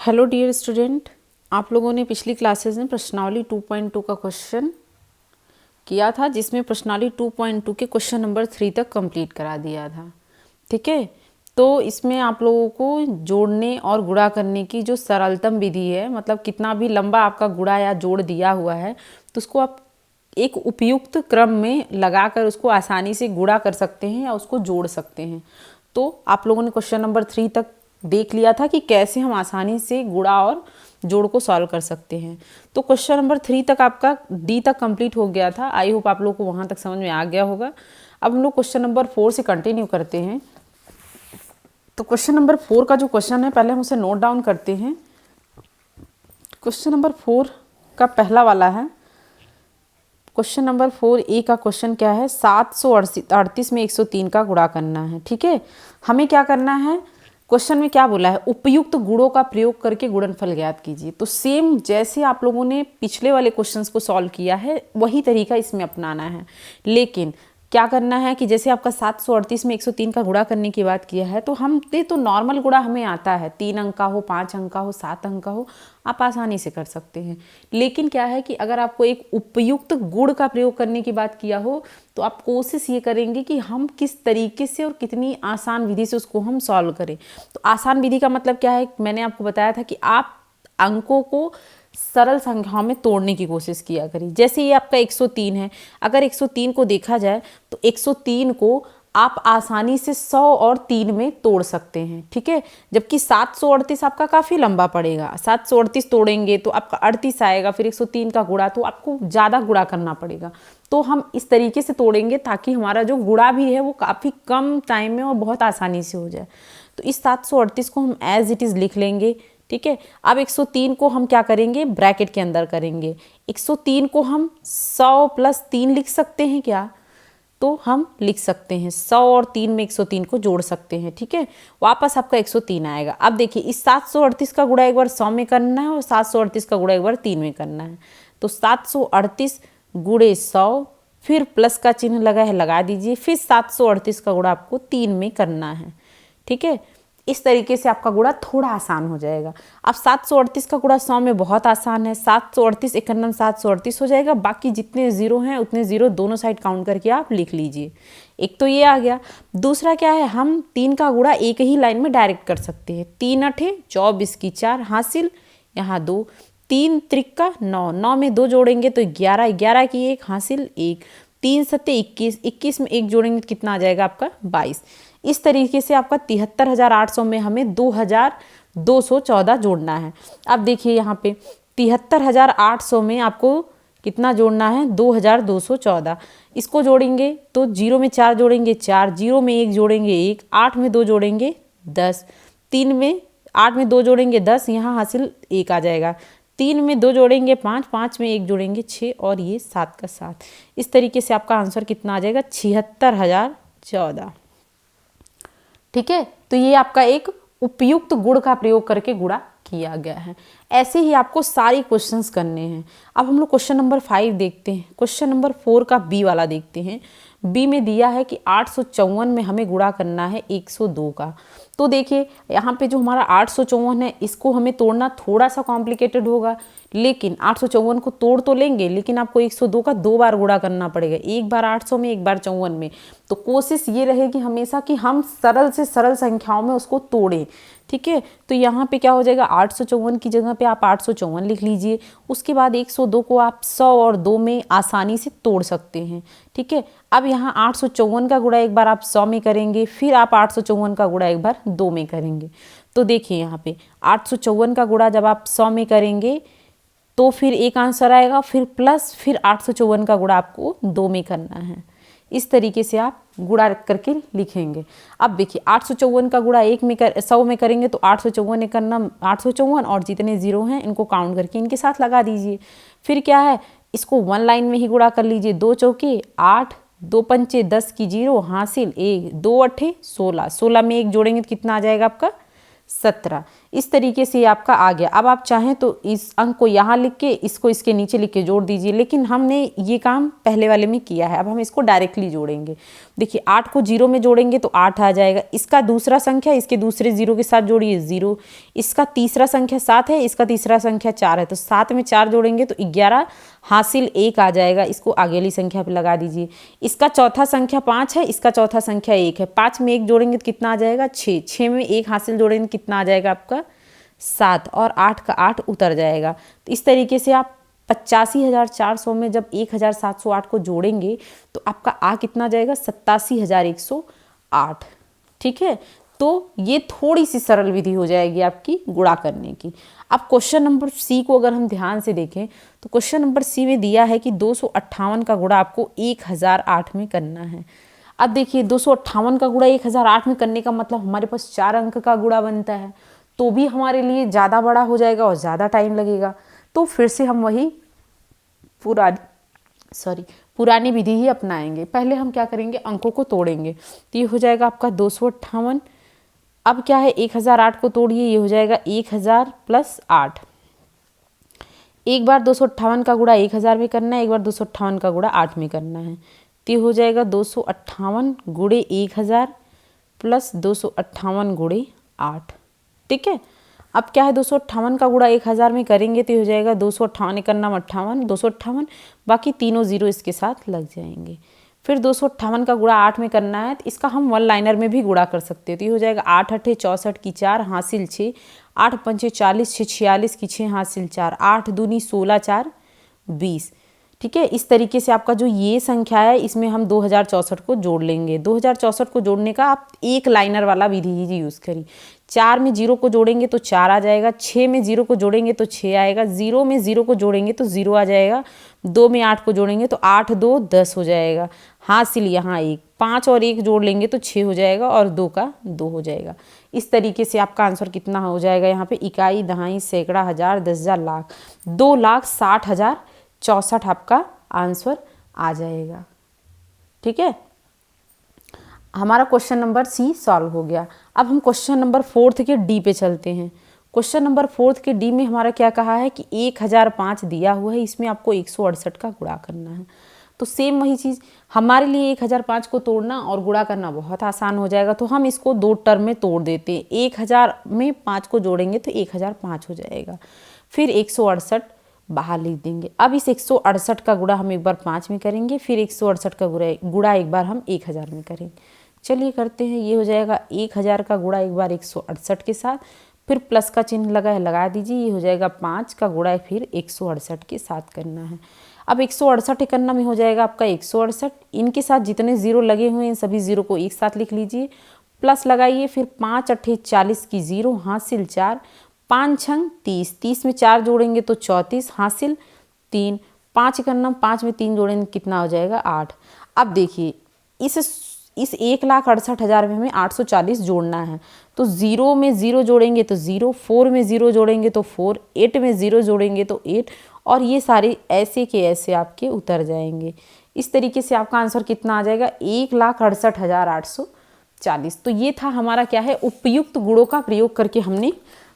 Hello dear student, आप लोगों ने पिछली क्लासेस में प्रश्नावली 2.2 का क्वेश्चन किया था, जिसमें प्रश्नावली 2.2 के क्वेश्चन नंबर 3 तक कंप्लीट करा दिया था। ठीक है, तो इसमें आप लोगों को जोड़ने और गुणा करने की जो सरलतम विधि है, मतलब कितना भी लंबा आपका गुणा या जोड़ दिया हुआ है तो उसको आप एक उपयुक्त क्रम में लगाकर उसको आसानी से गुणा कर सकते हैं या उसको जोड़ सकते हैं। तो आप लोगों ने क्वेश्चन नंबर 3 तक देख लिया था कि कैसे हम आसानी से गुणा और जोड़ को सॉल्व कर सकते हैं। तो क्वेश्चन नंबर 3 तक आपका डी तक कंप्लीट हो गया था। आई होप आप लोगों को वहाँ तक समझ में आ गया होगा। अब हम लोग क्वेश्चन नंबर 4 से कंटिन्यू करते हैं। तो क्वेश्चन नंबर 4 का जो क्वेश्चन है, पहले हम उसे नोट डाउन करते हैं। क्वेश्चन नंबर 4 का पहला वाला है। क्वेश्चन नंबर 4A का क्वेश्चन क्या है? 738 में 103 का गुणा करना है। ठीक है, हमें क्या करना है? क्वेश्चन में क्या बोला है? उपयुक्त गुणों का प्रयोग करके गुणनफल ज्ञात कीजिए। तो सेम जैसे आप लोगों ने पिछले वाले क्वेश्चंस को सॉल्व किया है, वही तरीका इसमें अपनाना है। लेकिन क्या करना है कि जैसे आपका 738 में 103 का गुणा करने की बात किया है, तो तो नॉर्मल गुणा हमें आता है, 3 अंक का हो, 5 अंक का हो, 7 अंक का हो, आप आसानी से कर सकते हैं। लेकिन क्या है कि अगर आपको एक उपयुक्त गुण का प्रयोग करने की बात किया हो, तो आप कोशिश ये करेंगे कि हम किस तरीके से और कितनी आसान विधि से उसको हम सॉल्व करें। तो आसान विधि का मतलब क्या है? मैंने आपको बताया था कि आप अंकों को सरल संख्याओं में तोड़ने की कोशिश किया करिए। जैसे ये आपका 103 है, अगर 103 को देखा जाए तो 103 को आप आसानी से 100 और 3 में तोड़ सकते हैं। ठीक है, जबकि 738 आपका काफ़ी लंबा पड़ेगा। 738 तोड़ेंगे तो आपका 38 आएगा, फिर 103 का गुणा, तो आपको ज़्यादा गुणा करना पड़ेगा। तो हम इस तरीके से तोड़ेंगे ताकि हमारा जो गुणा भी है वो काफ़ी कम टाइम में और बहुत आसानी से हो जाए। तो इस 738 को हम एज इट इज़ लिख लेंगे। ठीक है, अब 103 को हम क्या करेंगे? ब्रैकेट के अंदर करेंगे। 103 को हम 100 प्लस 3 लिख सकते हैं क्या? तो हम लिख सकते हैं 100 और 3 में 103 को जोड़ सकते हैं। ठीक है, वापस आपका 103 आएगा। अब देखिए, इस 738 का गुणा एक बार 100 में करना है और 738 का गुणा एक बार 3 में करना है। तो 738 गुणे 100, फिर प्लस का चिन्ह लगा है, लगा दीजिए, फिर 738 का गुणा आपको 3 में करना है। ठीक है, इस तरीके से आपका गुणा थोड़ा आसान हो जाएगा। अब 738 का गुणा 100 में बहुत आसान है। 738 51 738 हो जाएगा। बाकी जितने जीरो हैं उतने जीरो दोनों साइड काउंट करके आप लिख लीजिए। एक तो ये आ गया। दूसरा क्या है? हम 3 का गुणा एक ही लाइन में डायरेक्ट कर सकते हैं। 3 अठे 24 की 4 हासिल, यहाँ 2, 3 त्रिक्का 9, 9 में 2 जोड़ेंगे तो 11, 11 की 1 हासिल 1, 3 सत्ते 21, 21 में 1 जोड़ेंगे तो कितना आ जाएगा आपका? 22। इस तरीके से आपका 73,800 में हमें 2,214 जोड़ना है। अब देखिए यहाँ पे 73,800 में आपको कितना जोड़ना है? 2,214। इसको जोड़ेंगे तो 0 में 4 जोड़ेंगे 4, 0 में 1 जोड़ेंगे 1, 8 में 2 जोड़ेंगे 10, 3 में 8 में 2 जोड़ेंगे 10, यहाँ हासिल 1 आ जाएगा। 3 में 2 जोड़ेंगे 5, 5 में 1 जोड़ेंगे 6, और ये 7 का 7। इस तरीके से आपका आंसर कितना आ जाएगा? 76,014। ठीक है, तो ये आपका एक उपयुक्त गुण का प्रयोग करके गुणा किया गया है। ऐसे ही आपको सारी क्वेश्चंस करने हैं। अब हम लोग क्वेश्चन नंबर 5 देखते हैं। क्वेश्चन नंबर 4 का बी वाला देखते हैं। बी में दिया है कि 854 में हमें गुणा करना है 102 का। तो देखिए यहाँ पे जो हमारा 854 है, इसको हमें तोड़ना थोड़ा सा कॉम्प्लिकेटेड होगा। लेकिन 854 को तोड़ तो लेंगे, लेकिन आपको 102 का 2 बार गुणा करना पड़ेगा, एक बार 800 में, एक बार 54 में। तो कोशिश ये रहेगी हमेशा कि हम सरल से सरल संख्याओं में उसको तोड़ें। ठीक है, तो यहाँ पे क्या हो जाएगा? 854 की जगह पे आप 854 लिख लीजिए। उसके बाद 102 को आप 100 और 2 में आसानी से तोड़ सकते हैं। ठीक है, अब यहाँ 854 का गुणा एक बार आप 100 में करेंगे, फिर आप 854 का गुणा एक बार 2 में करेंगे। तो देखिए यहाँ पे 854 का गुणा जब आप 100 में करेंगे तो फिर एक आंसर आएगा, फिर प्लस, फिर 854 का गुणा आपको 2 में करना है। इस तरीके से आप गुणा करके लिखेंगे। अब देखिए 854 का गुणा 100 में करेंगे तो 854 करना 854, और जितने जीरो हैं इनको काउंट करके इनके साथ लगा दीजिए। फिर क्या है? इसको 1 लाइन में ही गुणा कर लीजिए। 2 चौके 8, 2 पंचे 10 की 0 हासिल 1, 2 अठे 16, 16 में 1 जोड़ेंगे तो कितना आ जाएगा आपका? 17। इस तरीके से ये आपका आ गया। अब आप चाहें तो इस अंक को यहाँ लिख के इसको इसके नीचे लिख के जोड़ दीजिए, लेकिन हमने ये काम पहले वाले में किया है। अब हम इसको डायरेक्टली जोड़ेंगे। देखिए 8 को 0 में जोड़ेंगे तो 8 आ जाएगा। इसका दूसरा संख्या इसके दूसरे 0 के साथ जोड़िए 0। इसका तीसरा संख्या 7 है, इसका तीसरा संख्या 4 है, तो 7 में 4 जोड़ेंगे तो 11 हासिल 1 आ जाएगा। इसको आगे वाली संख्या पे लगा दीजिए। इसका चौथा संख्या 5 है, इसका चौथा संख्या 1 है। 5 में 1 जोड़ेंगे तो कितना आ जाएगा 6। 6 में 1 हासिल जोड़ेंगे कितना आ जाएगा आपका 7, और 8 का 8 उतर जाएगा। तो इस तरीके से आप 85,400 में जब 1,708 को जोड़ेंगे तो आपका आ कितना जाएगा 87,108। ठीक है, तो ये थोड़ी सी सरल विधि हो जाएगी आपकी गुणा करने की। अब क्वेश्चन नंबर सी को अगर हम ध्यान से देखें तो क्वेश्चन नंबर सी में दिया है कि 258 का गुणा आपको 1008 में करना है। अब देखिए 258 का गुणा 1008 में करने का मतलब हमारे पास 4 अंक का गुणा बनता है, तो भी हमारे लिए ज़्यादा बड़ा हो जाएगा और ज़्यादा टाइम लगेगा। तो फिर से हम वही पुरानी विधि ही अपनाएंगे। पहले हम क्या करेंगे, अंकों को तोड़ेंगे। तो ये हो जाएगा आपका 258। अब क्या है 1008 को तोड़िए, ये हो जाएगा 1000 प्लस 8। एक बार 258 का गुणा 1000 में करना है, एक बार 258 का गुणा 8 में करना है। तो ये हो जाएगा 258 गुणे 1000 प्लस 258 गुणे 8। ठीक है, अब क्या है 258 का गुणा 1000 में करेंगे तो हो जाएगा 258 एक नाम 58, 258, बाकी तीनों जीरो इसके साथ लग जाएंगे। फिर 258 का गुणा 8 में करना है, तो इसका हम वन लाइनर में भी गुणा कर सकते हैं। तो ये हो जाएगा 8 अठे 64 की 4 हासिल 6, 8 पंचे 40 6 46 की 6 हासिल 4, 8 दूनी 16 4 20। ठीक है, इस तरीके से आपका जो ये संख्या है इसमें हम 2064 को जोड़ लेंगे। 2064 को जोड़ने का आप एक लाइनर वाला विधि ही यूज़ करिए। 4 में 0 को जोड़ेंगे तो 4 आ जाएगा, 6 में 0 को जोड़ेंगे तो 6 आएगा, 0 में 0 को जोड़ेंगे तो 0 आ जाएगा, 2 में 8 को जोड़ेंगे तो 8 2 10 हो जाएगा, हासिल यहाँ 1, 5 और 1 जोड़ लेंगे तो 6 हो जाएगा और 2 का 2 हो जाएगा। इस तरीके से आपका आंसर कितना हो जाएगा यहाँ पे इकाई, दहाई, सैकड़ा, हज़ार, 10,000, लाख, 2,60,064 आपका आंसर आ जाएगा। ठीक है, हमारा क्वेश्चन नंबर सी सॉल्व हो गया। अब हम क्वेश्चन नंबर 4 के डी पे चलते हैं। क्वेश्चन नंबर 4 के डी में हमारा क्या कहा है कि 1005 दिया हुआ है, इसमें आपको 168 का गुणा करना है। तो सेम वही चीज़ हमारे लिए 1005 को तोड़ना और गुणा करना बहुत आसान हो जाएगा। तो हम इसको 2 टर्म में तोड़ देते हैं। 1000 में 5 को जोड़ेंगे तो 1005 हो जाएगा, फिर 168 बाहर लिख देंगे। अब इस 168 का गुणा हम एक बार 5 में करेंगे, फिर 168 का गुणा एक बार हम 1000 में करेंगे। चलिए करते हैं। ये हो जाएगा 1000 का गुणा एक बार 168 के साथ, फिर प्लस का चिन्ह लगा दीजिए। ये हो जाएगा 5 का गुणा फिर 168 के साथ करना है। अब 168 इकन्ना में हो जाएगा आपका 168, इनके साथ जितने जीरो लगे हुए हैं सभी जीरो को एक साथ लिख लीजिए, प्लस लगाइए, फिर 5 अट्ठे 40 की 0 हासिल 4, 5 छंग 30, 30 में 4 जोड़ेंगे तो 34 हासिल 3, 5 इकन्ना 5 में 3 जोड़ेंगे कितना हो जाएगा 8। अब देखिए इस 1,68,000 में हमें 840 जोड़ना है। तो 0 में 0 जोड़ेंगे तो 0, 4 में 0 जोड़ेंगे तो 4, 8 में 0 जोड़ेंगे तो 8, और ये सारे ऐसे के ऐसे आपके उतर जाएंगे। इस तरीके से आपका आंसर कितना आ जाएगा 1,68,840। तो ये था हमारा क्या है उपयुक्त गुणों का प्रयोग करके हमने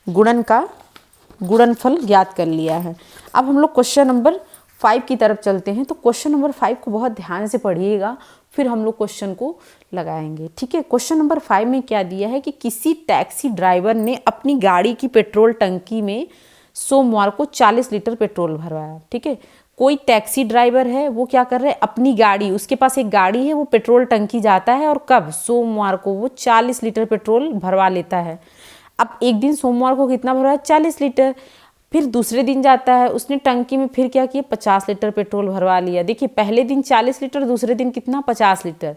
गुणनफल ज्ञात कर लिया है। अब हम लोग क्वेश्चन नंबर 5 की तरफ चलते हैं। तो क्वेश्चन नंबर 5 को बहुत ध्यान से पढ़िएगा, फिर हम लोग क्वेश्चन को लगाएंगे। ठीक है, क्वेश्चन नंबर 5 में क्या दिया है कि किसी टैक्सी ड्राइवर ने अपनी गाड़ी की पेट्रोल टंकी में सोमवार को 40 लीटर पेट्रोल भरवाया। ठीक है, कोई टैक्सी ड्राइवर है, वो क्या कर रहा है अपनी गाड़ी, उसके पास एक गाड़ी है, वो पेट्रोल टंकी जाता है और कब सोमवार को वो 40 लीटर पेट्रोल भरवा लेता है। अब एक दिन सोमवार को कितना भरवाया 40 लीटर, फिर दूसरे दिन जाता है, उसने टंकी में फिर क्या किया 50 लीटर पेट्रोल भरवा लिया। देखिए पहले दिन 40 लीटर, दूसरे दिन कितना 50 लीटर।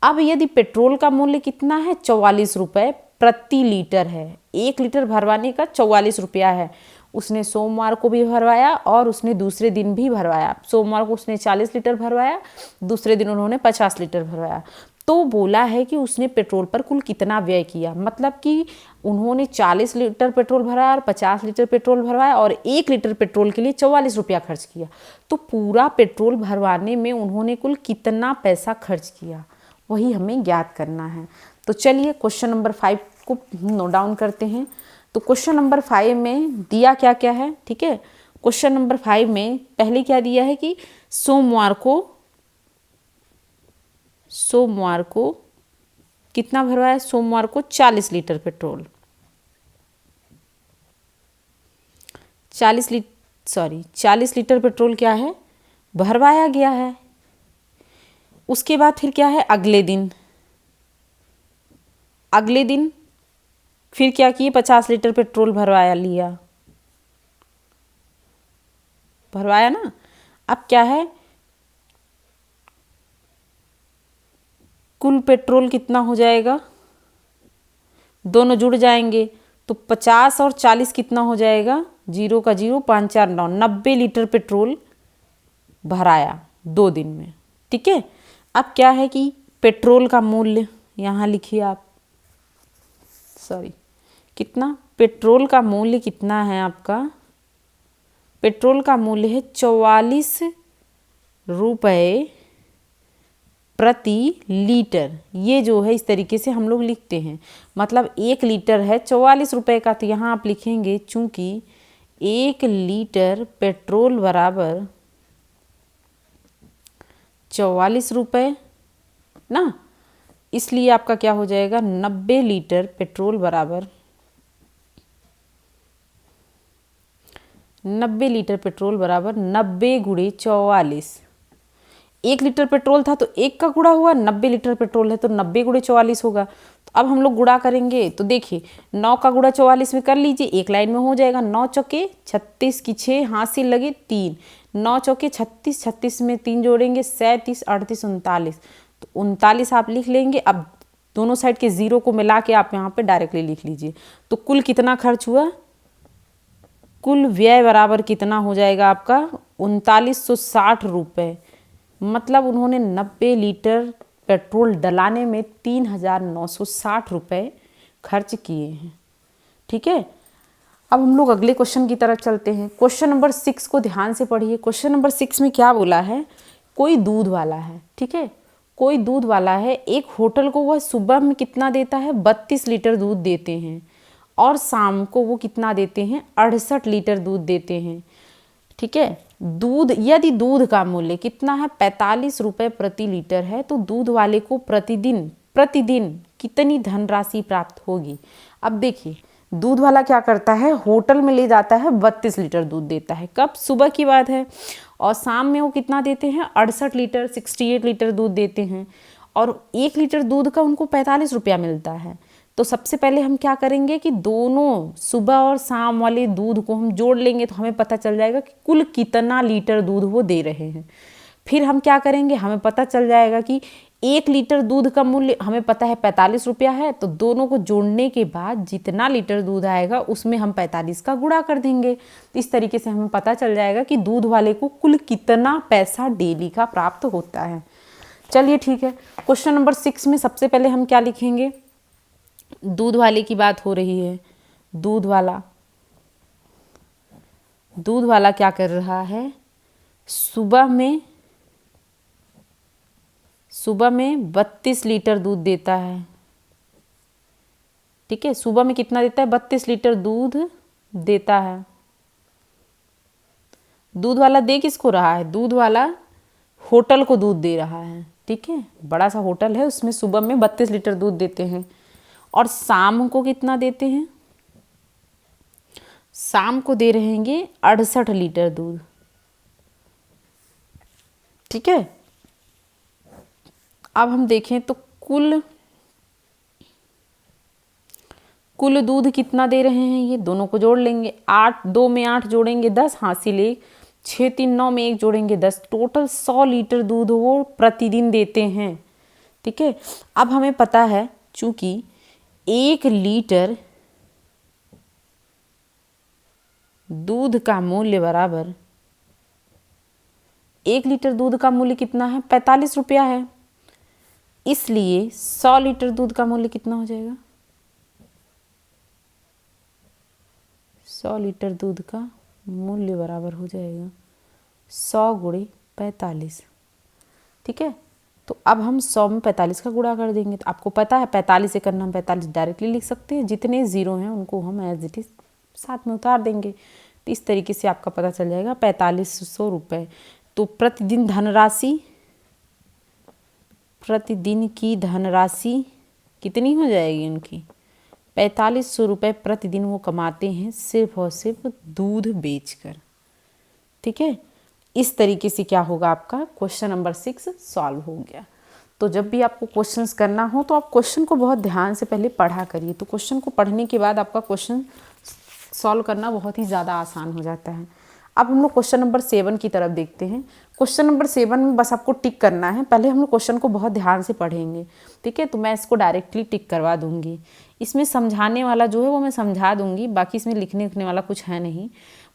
अब यदि पेट्रोल का मूल्य कितना है 44 रुपये प्रति लीटर है, 1 लीटर भरवाने का 44 रुपया है। उसने सोमवार को भी भरवाया और उसने दूसरे दिन भी भरवाया। सोमवार को उसने 40 लीटर भरवाया, दूसरे दिन उन्होंने 50 लीटर भरवाया। तो बोला है कि उसने पेट्रोल पर कुल कितना व्यय किया, मतलब कि उन्होंने 40 लीटर पेट्रोल भराया और 50 लीटर पेट्रोल भरवाया और 1 लीटर पेट्रोल के लिए 44 रुपया खर्च किया। तो पूरा पेट्रोल भरवाने में उन्होंने कुल कितना पैसा खर्च किया, वही हमें ज्ञात करना है। तो चलिए क्वेश्चन नंबर 5 को नोट डाउन करते हैं। तो क्वेश्चन नंबर 5 में दिया क्या क्या है, ठीक है। क्वेश्चन नंबर 5 में पहले क्या दिया है कि सोमवार को कितना भरवाया, सोमवार को 40 लीटर पेट्रोल, 40 लीटर पेट्रोल क्या है, भरवाया गया है। उसके बाद फिर क्या है, अगले दिन फिर क्या किए, 50 लीटर पेट्रोल भरवाया ना। अब क्या है, कुल पेट्रोल कितना हो जाएगा, दोनों जुड़ जाएंगे तो 50 और 40 कितना हो जाएगा, 0 का 0, 5 4 9, 90 लीटर पेट्रोल भराया 2 दिन में, ठीक है। अब क्या है कि पेट्रोल का मूल्य यहाँ लिखिए आप, कितना, पेट्रोल का मूल्य कितना है आपका, पेट्रोल का मूल्य है 44 रुपये प्रति लीटर। ये जो है इस तरीके से हम लोग लिखते हैं, मतलब 1 लीटर है 44 रुपये का, तो यहाँ आप लिखेंगे चूंकि 1 लीटर पेट्रोल बराबर 44 रुपये ना, इसलिए आपका क्या हो जाएगा, 90 लीटर पेट्रोल बराबर 90 गुणे 44। 1 लीटर पेट्रोल था तो 1 का गुणा हुआ, 90 लीटर पेट्रोल है तो 90 गुणे 44 होगा। तो अब हम लोग गुणा करेंगे तो देखिए 9 का गुणा 44 में कर लीजिए, एक लाइन में हो जाएगा, 9 चौके 36 की 6, हाथ से लगे 3, 9 चौके 36, 36 में 3 जोड़ेंगे 37, 38, 39, तो 39 आप लिख लेंगे। अब दोनों साइड के 0 को मिला के आप यहाँ पे डायरेक्टली लिख लीजिए। तो कुल कितना खर्च हुआ, कुल व्यय बराबर कितना हो जाएगा आपका 3960 रुपये, मतलब उन्होंने 90 लीटर पेट्रोल डलाने में 3960 रुपये खर्च किए हैं, ठीक है। अब हम लोग अगले क्वेश्चन की तरफ चलते हैं। क्वेश्चन नंबर 6 को ध्यान से पढ़िए। क्वेश्चन नंबर 6 में क्या बोला है, कोई दूध वाला है, ठीक है, कोई दूध वाला है, एक होटल को वह सुबह में कितना देता है, 32 लीटर दूध देते हैं, और शाम को वो कितना देते हैं, 68 लीटर दूध देते हैं, ठीक है। यदि दूध का मूल्य कितना है, 45 रुपये प्रति लीटर है, तो दूध वाले को प्रतिदिन कितनी धनराशि प्राप्त होगी। अब देखिए दूध वाला क्या करता है, होटल में ले जाता है, 32 लीटर दूध देता है, कब, सुबह की बात है, और शाम में वो कितना देते हैं, 68 लीटर 68 लीटर दूध देते हैं, और 1 लीटर दूध का उनको 45 रुपया मिलता है। तो सबसे पहले हम क्या करेंगे कि दोनों सुबह और शाम वाले दूध को हम जोड़ लेंगे, तो हमें पता चल जाएगा कि कुल कितना लीटर दूध वो दे रहे हैं। फिर हम क्या करेंगे, हमें पता चल जाएगा कि 1 लीटर दूध का मूल्य हमें पता है 45 रुपया है, तो दोनों को जोड़ने के बाद जितना लीटर दूध आएगा उसमें हम 45 का गुणा कर देंगे। इस तरीके से हमें पता चल जाएगा कि दूध वाले को कुल कितना पैसा डेली का प्राप्त होता है। चलिए ठीक है, क्वेश्चन नंबर 6 में सबसे पहले हम क्या लिखेंगे, दूध वाले की बात हो रही है। दूध वाला क्या कर रहा है, सुबह में 32 लीटर दूध देता है, ठीक है, सुबह में कितना देता है, 32 लीटर दूध देता है। दूध वाला दे किसको रहा है, दूध वाला होटल को दूध दे रहा है, ठीक है, बड़ा सा होटल है, उसमें सुबह में 32 लीटर दूध देते हैं, और शाम को कितना देते हैं, शाम को दे रहेंगे 68 लीटर दूध, ठीक है। अब हम देखें तो कुल दूध कितना दे रहे हैं, ये दोनों को जोड़ लेंगे, 8 2 में 8 जोड़ेंगे 10, हासिल 1, 6 3 9 में 1 जोड़ेंगे 10, टोटल 100 लीटर दूध वो प्रतिदिन देते हैं, ठीक है। अब हमें पता है चूंकि 1 लीटर दूध का मूल्य बराबर, 1 लीटर दूध का मूल्य कितना है, 45 रुपया है, इसलिए 100 लीटर दूध का मूल्य कितना हो जाएगा, 100 लीटर दूध का मूल्य बराबर हो जाएगा 100 गुणे 45, ठीक है। तो अब हम 100 में 45 का गुणा कर देंगे। तो आपको पता है 45 से करना, हम 45 डायरेक्टली लिख सकते हैं, जितने ज़ीरो हैं उनको हम एज इट इज़ साथ में उतार देंगे। तो इस तरीके से आपका पता चल जाएगा 4500 रुपये। तो प्रतिदिन की धनराशि कितनी हो जाएगी उनकी? 4500 रुपये प्रतिदिन वो कमाते हैं सिर्फ और सिर्फ दूध बेचकर। ठीक है, इस तरीके से क्या होगा, आपका क्वेश्चन नंबर 6 सॉल्व हो गया। तो जब भी आपको क्वेश्चंस करना हो तो आप क्वेश्चन को बहुत ध्यान से पहले पढ़ा करिए। तो क्वेश्चन को पढ़ने के बाद आपका क्वेश्चन सॉल्व करना बहुत ही ज़्यादा आसान हो जाता है। अब हम लोग क्वेश्चन नंबर 7 की तरफ देखते हैं। क्वेश्चन नंबर 7 में बस आपको टिक करना है। पहले हम लोग क्वेश्चन को बहुत ध्यान से पढ़ेंगे, ठीक है। तो मैं इसको डायरेक्टली टिक करवा दूंगी। इसमें समझाने वाला जो है वो मैं समझा दूंगी, बाकी इसमें लिखने उखने वाला कुछ है नहीं।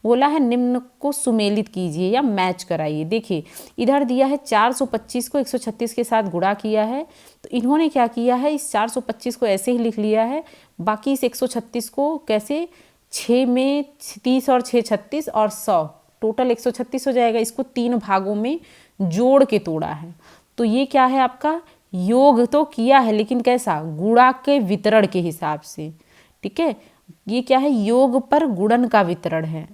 बोला है निम्न को सुमेलित कीजिए या मैच कराइए। देखिए इधर दिया है 425 को 136 के साथ गुणा किया है, तो इन्होंने क्या किया है, इस 425 को ऐसे ही लिख लिया है, बाकी इस 136 को कैसे 6 में 30 और 6 36 और 100 टोटल 136 हो जाएगा। इसको 3 भागों में जोड़ के तोड़ा है। तो ये क्या है, आपका योग तो किया है लेकिन कैसा, गुणा के वितरण के हिसाब से। ठीक है, ये क्या है, योग पर गुणन का वितरण है।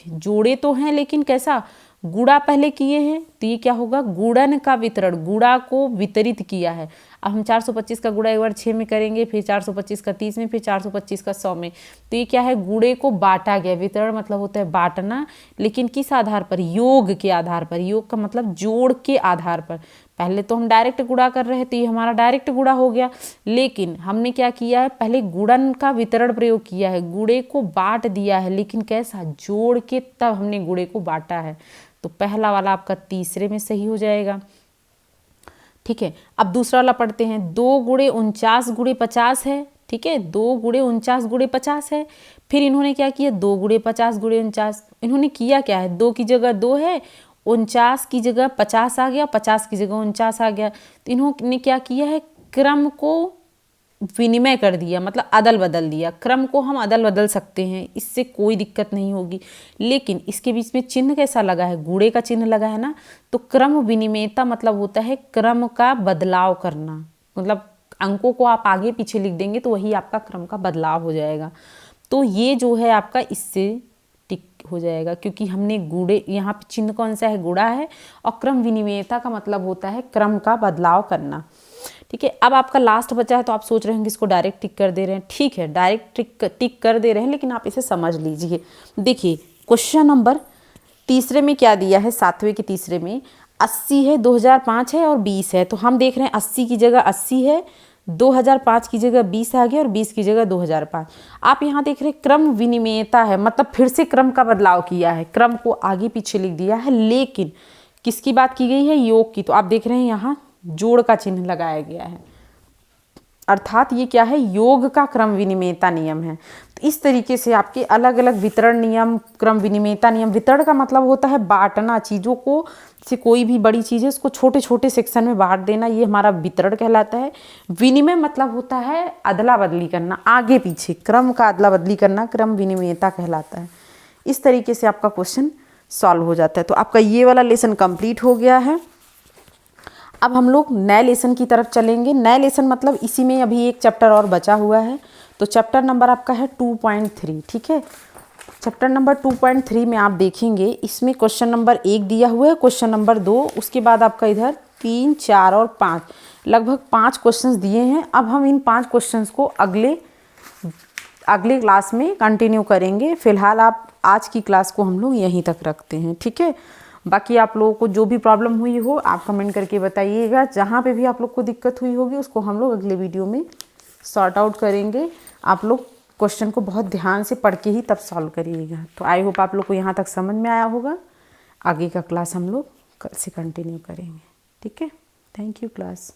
जोड़े तो हैं लेकिन कैसा, गुणा पहले किए हैं, तो ये क्या होगा, गुणन का वितरण, गुणा को वितरित किया है। अब हम 425 का गुणा एक बार 6 में करेंगे, फिर 425 का 30 में, फिर 425 का 100 में। तो ये क्या है, गुणे को बांटा गया। वितरण मतलब होता है बांटना, लेकिन किस आधार पर, योग के आधार पर। योग का मतलब जोड़ के आधार पर। पहले तो हम डायरेक्ट गुणा कर रहे थे, ये हमारा डायरेक्ट गुणा हो गया, लेकिन हमने क्या किया है, पहले गुणन का वितरण प्रयोग किया है, गुणे को बांट दिया है, लेकिन कैसा, जोड़ के, तब हमने गुणे को बांटा है। तो पहला वाला आपका तीसरे में सही हो जाएगा। ठीक है, अब दूसरा वाला पढ़ते हैं। 2 गुणे 49 गुणे 50 है। ठीक है, 2 गुणे 49 गुणे 50 है। फिर इन्होंने क्या किया, 2 गुणे 50 गुणे 49। इन्होंने किया क्या है, 2 की जगह 2 है, 49 की जगह 50 आ गया, 50 की जगह 49 आ गया। तो इन्होंने क्या किया है, क्रम को विनिमय कर दिया, मतलब अदल बदल दिया। क्रम को हम अदल बदल सकते हैं, इससे कोई दिक्कत नहीं होगी, लेकिन इसके बीच में चिन्ह कैसा लगा है, गुणे का चिन्ह लगा है ना। तो क्रम विनिमयता मतलब होता है क्रम का बदलाव करना, मतलब अंकों को आप आगे पीछे लिख देंगे तो वही आपका क्रम का बदलाव हो जाएगा। तो ये जो है आपका इससे टिक हो जाएगा, क्योंकि हमने गुणे, यहाँ पे चिन्ह कौन सा है, गुणा है, और क्रम विनिमयता का मतलब होता है क्रम का बदलाव करना। ठीक है, अब आपका लास्ट बचा है, तो आप सोच रहे हैं कि इसको डायरेक्ट टिक कर दे रहे हैं। ठीक है, डायरेक्ट टिक कर दे रहे हैं, लेकिन आप इसे समझ लीजिए। देखिए क्वेश्चन नंबर तीसरे में क्या दिया है, 7वें के तीसरे में 80 है, 2005 है और 20 है। तो हम देख रहे हैं 80 की जगह 80 है, 2005 की जगह 20 आ गया और 20 की जगह 2005। आप यहाँ देख रहे हैं क्रम विनिमयता है, मतलब फिर से क्रम का बदलाव किया है, क्रम को आगे पीछे लिख दिया है, लेकिन किसकी बात की गई है, योग की। तो आप देख रहे हैं यहाँ जोड़ का चिन्ह लगाया गया है, अर्थात ये क्या है, योग का क्रम विनिमयता नियम है। तो इस तरीके से आपके अलग अलग वितरण नियम, क्रम विनिमयता नियम। वितरण का मतलब होता है बांटना, चीज़ों को, से कोई भी बड़ी चीज़ है उसको छोटे छोटे सेक्शन में बांट देना, ये हमारा वितरण कहलाता है। विनिमय मतलब होता है अदला बदली करना, आगे पीछे क्रम का अदला बदली करना, क्रम विनिमयता कहलाता है। इस तरीके से आपका क्वेश्चन सॉल्व हो जाता है। तो आपका ये वाला लेसन कंप्लीट हो गया है। अब हम लोग नए लेसन की तरफ चलेंगे। नए लेसन मतलब इसी में अभी एक चैप्टर और बचा हुआ है। तो चैप्टर नंबर आपका है 2.3। ठीक है, चैप्टर नंबर 2.3 में आप देखेंगे, इसमें क्वेश्चन नंबर 1 दिया हुआ है, क्वेश्चन नंबर 2, उसके बाद आपका इधर 3, 4 और 5, लगभग 5 क्वेश्चंस दिए हैं। अब हम इन 5 क्वेश्चंस को अगले क्लास में कंटिन्यू करेंगे। फिलहाल आप आज की क्लास को हम लोग यहीं तक रखते हैं। ठीक है, बाकी आप लोगों को जो भी प्रॉब्लम हुई हो आप कमेंट करके बताइएगा। जहाँ पे भी आप लोग को दिक्कत हुई होगी उसको हम लोग अगले वीडियो में सॉर्ट आउट करेंगे। आप लोग क्वेश्चन को बहुत ध्यान से पढ़ के ही तब सॉल्व करिएगा। तो आई होप आप लोग को यहाँ तक समझ में आया होगा। आगे का क्लास हम लोग कल से कंटिन्यू करेंगे। ठीक है, थैंक यू क्लास।